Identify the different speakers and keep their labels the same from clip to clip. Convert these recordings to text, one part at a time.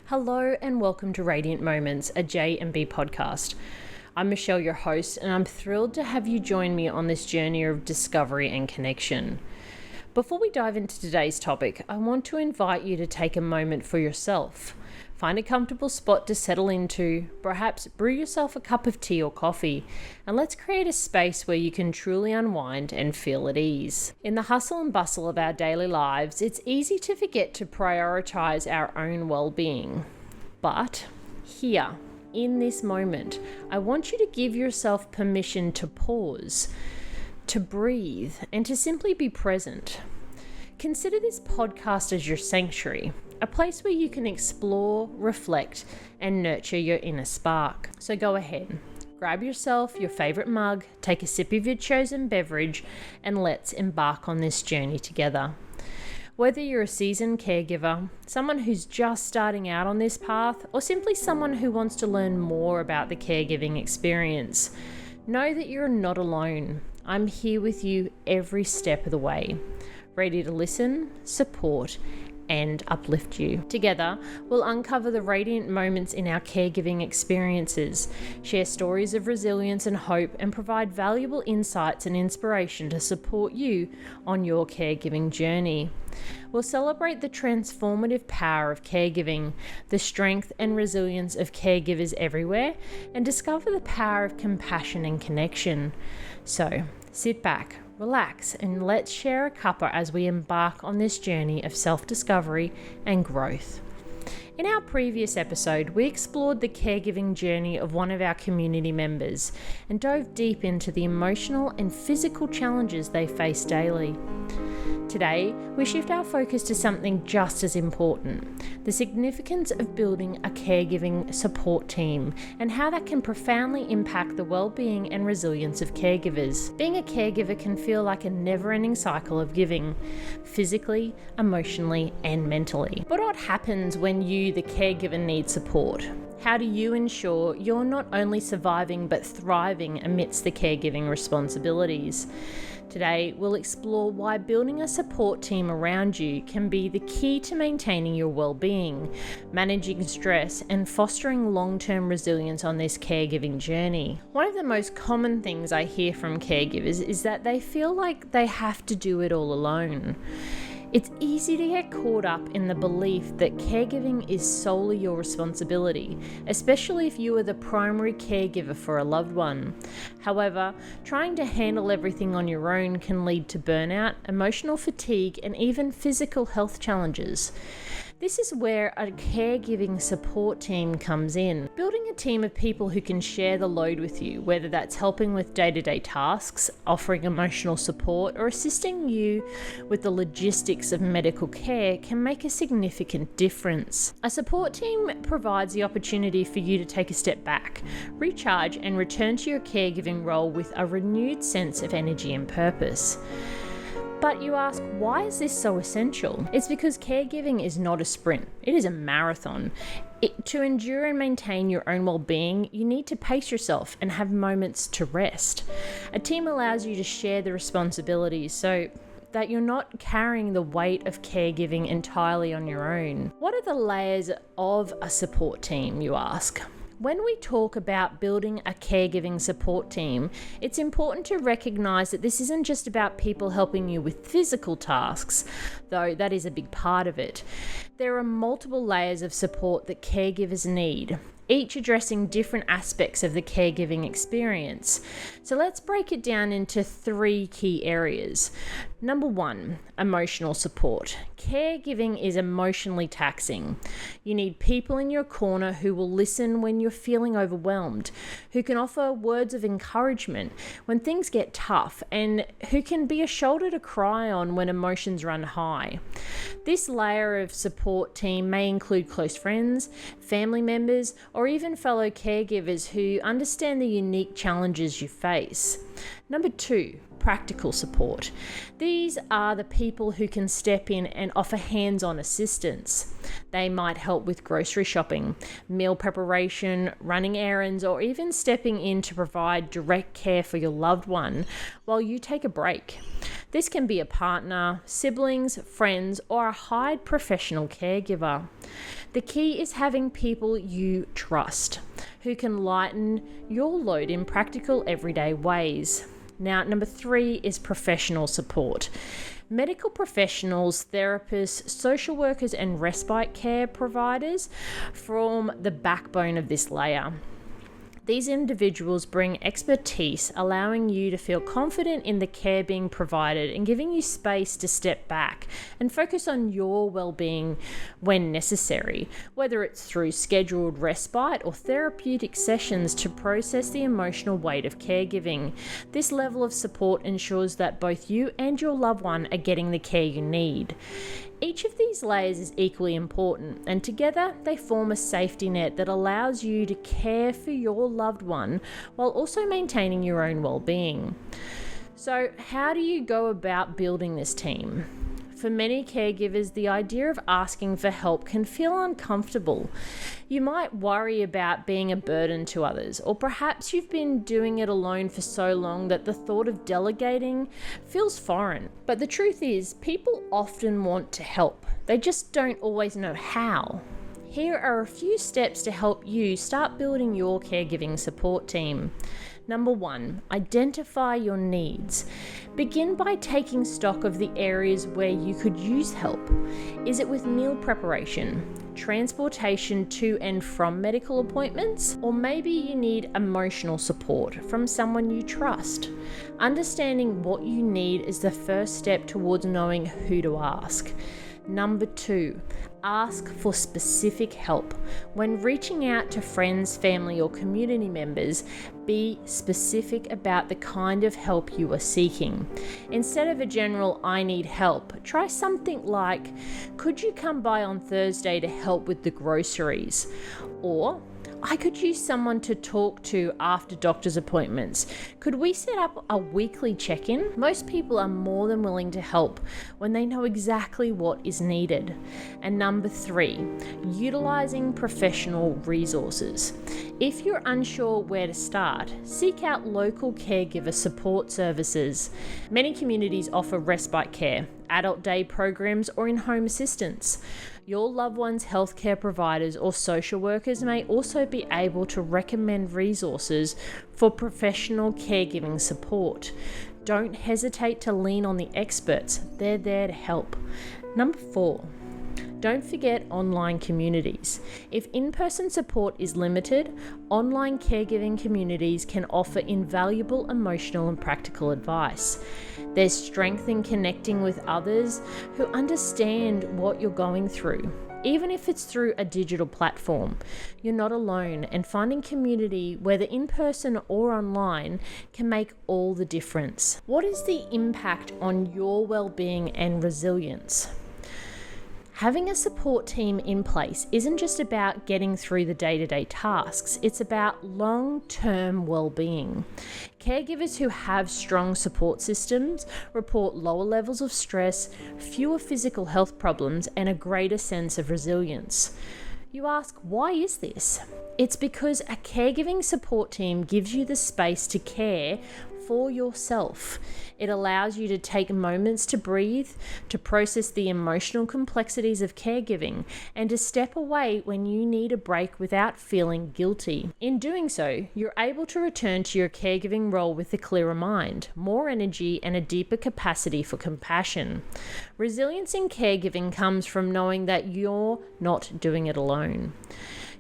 Speaker 1: Hello and welcome to Radiant Moments, a J&B podcast. I'm Michelle, your host, and I'm thrilled to have you join me on this journey of discovery and connection. Before we dive into today's topic, I want to invite you to take a moment for yourself. Find a comfortable spot to settle into, perhaps brew yourself a cup of tea or coffee, and let's create a space where you can truly unwind and feel at ease. In the hustle and bustle of our daily lives, it's easy to forget to prioritize our own well-being. But here, in this moment, I want you to give yourself permission to pause, to breathe, and to simply be present. Consider this podcast as your sanctuary, a place where you can explore, reflect, and nurture your inner spark. So go ahead, grab yourself your favorite mug, take a sip of your chosen beverage, and let's embark on this journey together. Whether you're a seasoned caregiver, someone who's just starting out on this path, or simply someone who wants to learn more about the caregiving experience, know that you're not alone. I'm here with you every step of the way, ready to listen, support, and uplift you. Together, we'll uncover the radiant moments in our caregiving experiences, share stories of resilience and hope, and provide valuable insights and inspiration to support you on your caregiving journey. We'll celebrate the transformative power of caregiving, the strength and resilience of caregivers everywhere, and discover the power of compassion and connection. So, sit back, relax, and let's share a cuppa as we embark on this journey of self-discovery and growth. In our previous episode, we explored the caregiving journey of one of our community members and dove deep into the emotional and physical challenges they face daily. Today, we shift our focus to something just as important, the significance of building a caregiving support team and how that can profoundly impact the well-being and resilience of caregivers. Being a caregiver can feel like a never-ending cycle of giving, physically, emotionally, and mentally. But what happens when you, the caregiver, need support? How do you ensure you're not only surviving but thriving amidst the caregiving responsibilities? Today, we'll explore why building a support team around you can be the key to maintaining your well-being, managing stress, and fostering long-term resilience on this caregiving journey. One of the most common things I hear from caregivers is that they feel like they have to do it all alone. It's easy to get caught up in the belief that caregiving is solely your responsibility, especially if you are the primary caregiver for a loved one. However, trying to handle everything on your own can lead to burnout, emotional fatigue, and even physical health challenges. This is where a caregiving support team comes in. Building a team of people who can share the load with you, whether that's helping with day-to-day tasks, offering emotional support, or assisting you with the logistics of medical care, can make a significant difference. A support team provides the opportunity for you to take a step back, recharge, and return to your caregiving role with a renewed sense of energy and purpose. But you ask, why is this so essential? It's because caregiving is not a sprint, it is a marathon. To endure and maintain your own well-being, you need to pace yourself and have moments to rest. A team allows you to share the responsibilities so that you're not carrying the weight of caregiving entirely on your own. What are the layers of a support team, you ask? When we talk about building a caregiving support team, it's important to recognize that this isn't just about people helping you with physical tasks, though that is a big part of it. There are multiple layers of support that caregivers need, each addressing different aspects of the caregiving experience. So let's break it down into 3 key areas. Number 1, emotional support. Caregiving is emotionally taxing. You need people in your corner who will listen when you're feeling overwhelmed, who can offer words of encouragement when things get tough, and who can be a shoulder to cry on when emotions run high. This layer of support team may include close friends, family members, or even fellow caregivers who understand the unique challenges you face. Number 2, practical support. These are the people who can step in and offer hands-on assistance. They might help with grocery shopping, meal preparation, running errands, or even stepping in to provide direct care for your loved one while you take a break. This can be a partner, siblings, friends, or a hired professional caregiver. The key is having people you trust who can lighten your load in practical everyday ways. Now, number 3 is professional support. Medical professionals, therapists, social workers, and respite care providers form the backbone of this layer. These individuals bring expertise, allowing you to feel confident in the care being provided and giving you space to step back and focus on your well-being when necessary, whether it's through scheduled respite or therapeutic sessions to process the emotional weight of caregiving. This level of support ensures that both you and your loved one are getting the care you need. Each of these layers is equally important, and together they form a safety net that allows you to care for your loved one while also maintaining your own well-being. So, how do you go about building this team? For many caregivers, the idea of asking for help can feel uncomfortable. You might worry about being a burden to others, or perhaps you've been doing it alone for so long that the thought of delegating feels foreign. But the truth is, people often want to help. They just don't always know how. Here are a few steps to help you start building your caregiving support team. Number 1, identify your needs. Begin by taking stock of the areas where you could use help. Is it with meal preparation, transportation to and from medical appointments, or maybe you need emotional support from someone you trust? Understanding what you need is the first step towards knowing who to ask. Number 2, ask for specific help. When reaching out to friends, family, or community members, be specific about the kind of help you are seeking. Instead of a general, "I need help," try something like, "Could you come by on Thursday to help with the groceries?" Or, "I could use someone to talk to after doctor's appointments. Could we set up a weekly check-in?" Most people are more than willing to help when they know exactly what is needed. And number 3, utilizing professional resources. If you're unsure where to start, seek out local caregiver support services. Many communities offer respite care, adult day programs, or in-home assistance. Your loved one's healthcare providers or social workers may also be able to recommend resources for professional caregiving support. Don't hesitate to lean on the experts. They're there to help. Number 4, don't forget online communities. If in-person support is limited, online caregiving communities can offer invaluable emotional and practical advice. There's strength in connecting with others who understand what you're going through. Even if it's through a digital platform, you're not alone, and finding community, whether in person or online, can make all the difference. What is the impact on your well-being and resilience? Having a support team in place isn't just about getting through the day-to-day tasks, it's about long-term well-being. Caregivers who have strong support systems report lower levels of stress, fewer physical health problems, and a greater sense of resilience. You ask, why is this? It's because a caregiving support team gives you the space to care for yourself. It allows you to take moments to breathe, to process the emotional complexities of caregiving, and to step away when you need a break without feeling guilty. In doing so, you're able to return to your caregiving role with a clearer mind, more energy, and a deeper capacity for compassion. Resilience in caregiving comes from knowing that you're not doing it alone.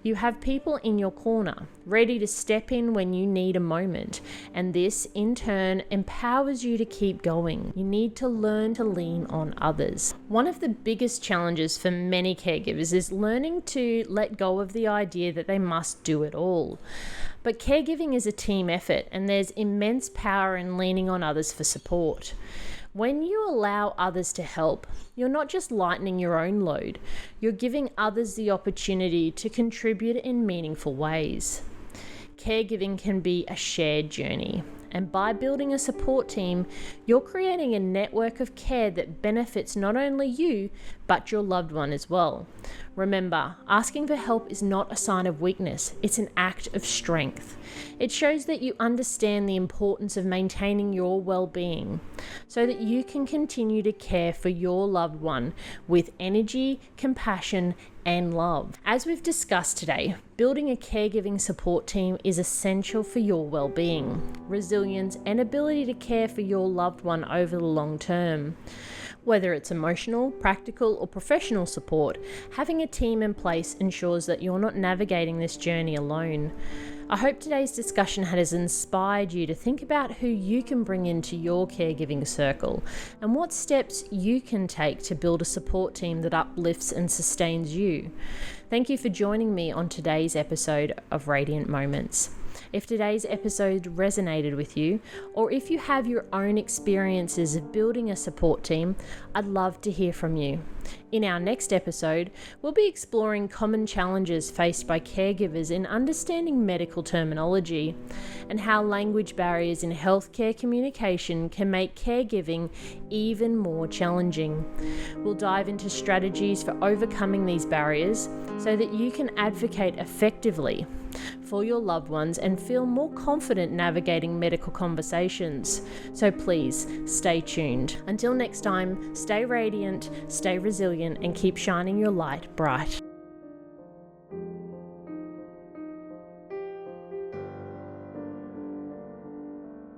Speaker 1: You have people in your corner, ready to step in when you need a moment, and this, in turn, empowers you to keep going. You need to learn to lean on others. One of the biggest challenges for many caregivers is learning to let go of the idea that they must do it all. But caregiving is a team effort, and there's immense power in leaning on others for support. When you allow others to help, you're not just lightening your own load, you're giving others the opportunity to contribute in meaningful ways. Caregiving can be a shared journey, And by building a support team, you're creating a network of care that benefits not only you, but your loved one as well. Remember, asking for help is not a sign of weakness, it's an act of strength. It shows that you understand the importance of maintaining your well-being so that you can continue to care for your loved one with energy, compassion, and love. As we've discussed today, building a caregiving support team is essential for your well-being, resilience, and ability to care for your loved one over the long term. Whether it's emotional, practical, or professional support, having a team in place ensures that you're not navigating this journey alone. I hope today's discussion has inspired you to think about who you can bring into your caregiving circle and what steps you can take to build a support team that uplifts and sustains you. Thank you for joining me on today's episode of Radiant Moments. If today's episode resonated with you, or if you have your own experiences of building a support team, I'd love to hear from you. In our next episode, we'll be exploring common challenges faced by caregivers in understanding medical terminology and how language barriers in healthcare communication can make caregiving even more challenging. We'll dive into strategies for overcoming these barriers so that you can advocate effectively for your loved ones and feel more confident navigating medical conversations. So please stay tuned. Until next time, stay radiant, stay resilient, and keep shining your light bright.